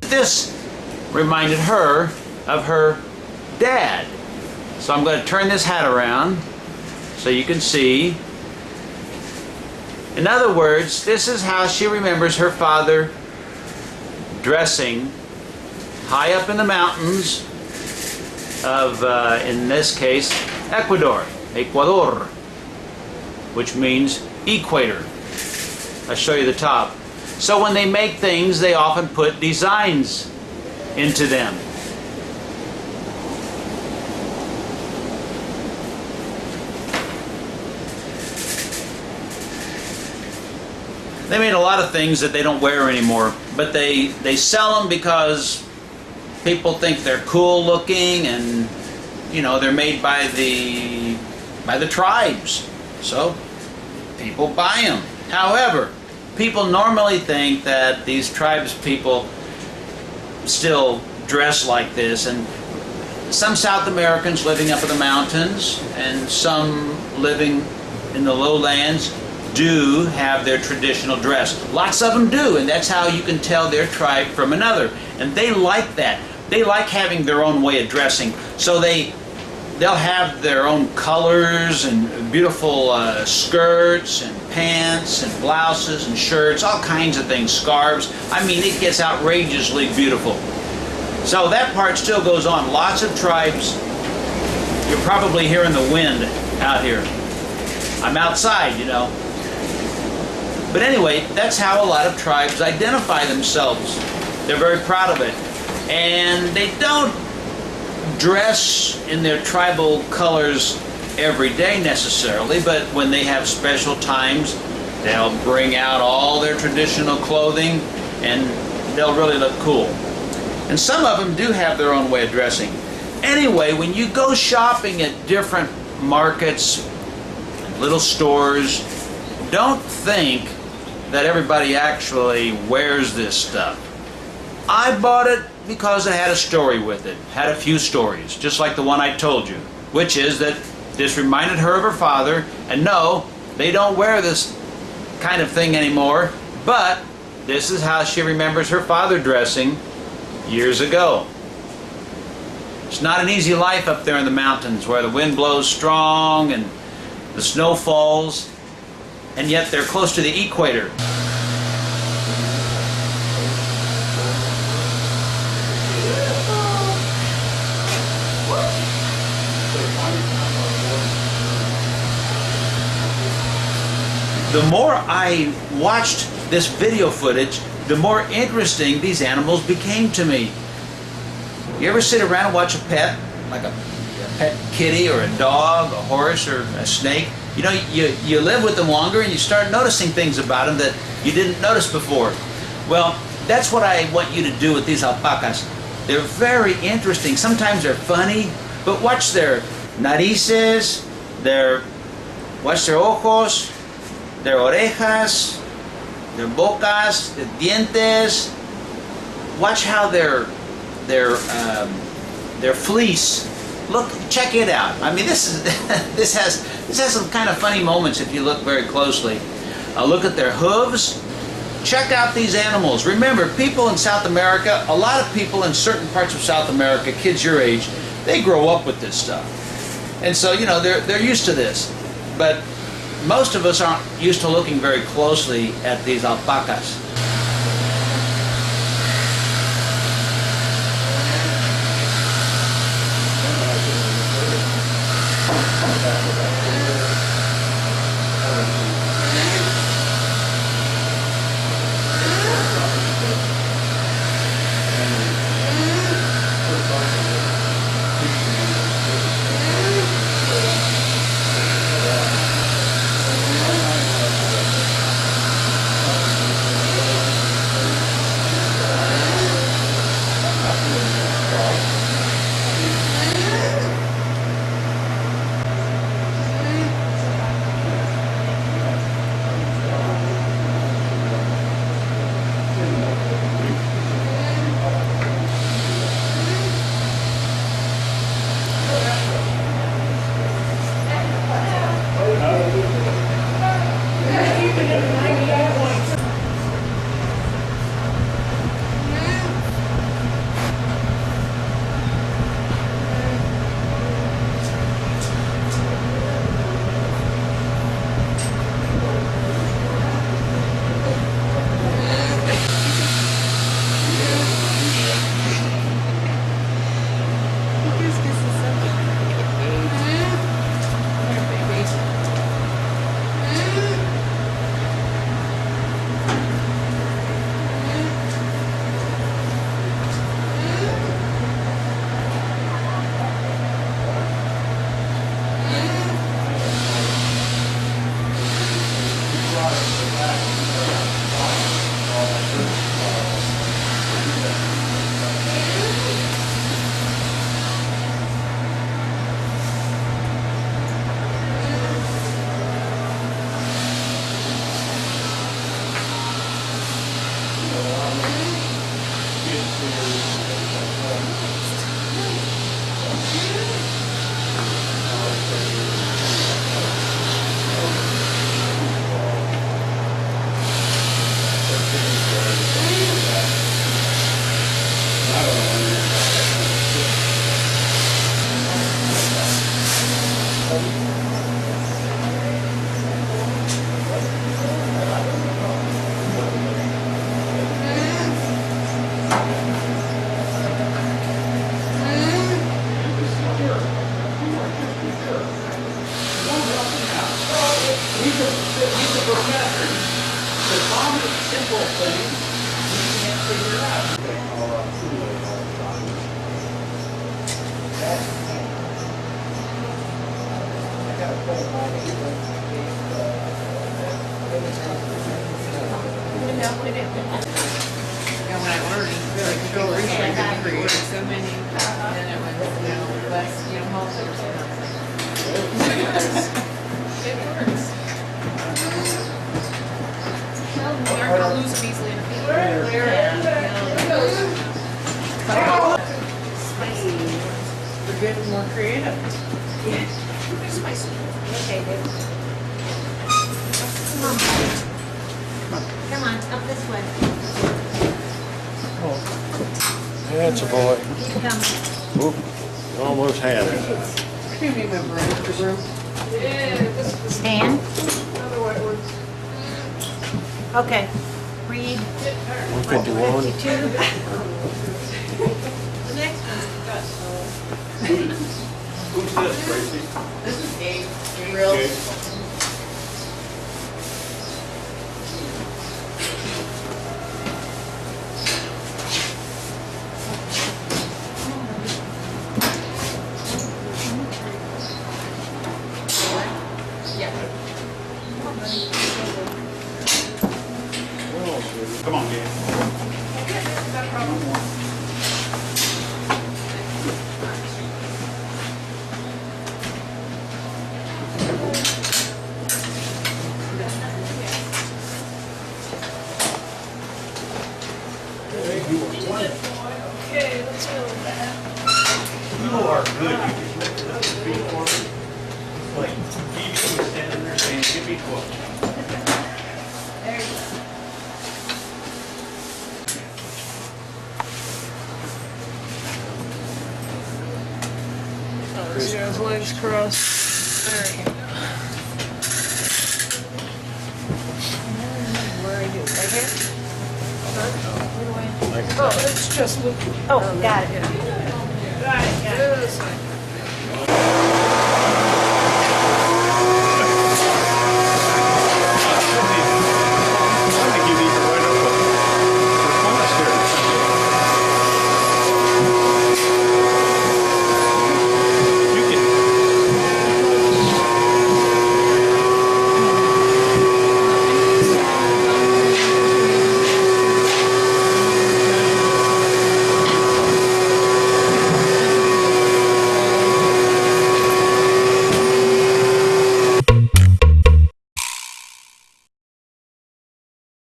This reminded her of her dad. So I'm going to turn this hat around so you can see. In other words, this is how she remembers her father dressing high up in the mountains of, in this case, Ecuador, which means equator. I'll show you the top. So when they make things, they often put designs into them. They made a lot of things that they don't wear anymore, but they sell them because people think they're cool looking, and you know, they're made by the tribes, so people buy them. However, people normally think that these tribes people still dress like this, and some South Americans living up in the mountains and some living in the lowlands do have their traditional dress. Lots of them do, and that's how you can tell their tribe from another. And they like that. They like having their own way of dressing. So they'll have their own colors and beautiful skirts and pants and blouses and shirts, all kinds of things, scarves. I mean, it gets outrageously beautiful. So that part still goes on. Lots of tribes. You're probably hearing the wind out here. I'm outside, you know. But anyway, that's how a lot of tribes identify themselves. They're very proud of it. And they don't dress in their tribal colors every day necessarily, but when they have special times, they'll bring out all their traditional clothing and they'll really look cool. And some of them do have their own way of dressing. Anyway, when you go shopping at different markets, little stores, don't think that everybody actually wears this stuff. I bought it because it had a story with it, had a few stories, just like the one I told you, which is that this reminded her of her father, and no, they don't wear this kind of thing anymore, but this is how she remembers her father dressing years ago. It's not an easy life up there in the mountains where the wind blows strong and the snow falls, and yet they're close to the equator. The more I watched this video footage, the more interesting these animals became to me. You ever sit around and watch a pet, like a pet kitty or a dog, a horse, or a snake? You know, you live with them longer and you start noticing things about them that you didn't notice before. Well, that's what I want you to do with these alpacas. They're very interesting. Sometimes they're funny, but watch their narices, watch their ojos, their orejas, their bocas, their dientes. Watch how their fleece. Look, check it out. I mean, this has some kind of funny moments if you look very closely. Look at their hooves. Check out these animals. Remember, people in South America, a lot of people in certain parts of South America, kids your age, they grow up with this stuff, and so you know they're used to this. But most of us aren't used to looking very closely at these alpacas. Yeah, when I ordered, like, go research, I ordered so many, and then it was, less, health or something. It works. They're gonna lose them easily in a few Spicy. We're getting more creative. Yeah. Spicy. Okay, good. Come on, up this way. That's a boy. Keep coming. Oop, almost had it. What do you mean, my room? Stand. Okay. Read 151. 52. The next one's got Who's this, Tracy? This is Gabriel. Come on, Gabe. Okay, let's go with that. You are good. You just lifted up your feet for me. Like, he was standing there saying, give me 12. There you go. Oh, see his legs crossed. There you go. Where are you? Right here? Oh, it's just with. Oh, got it. Got it, yeah.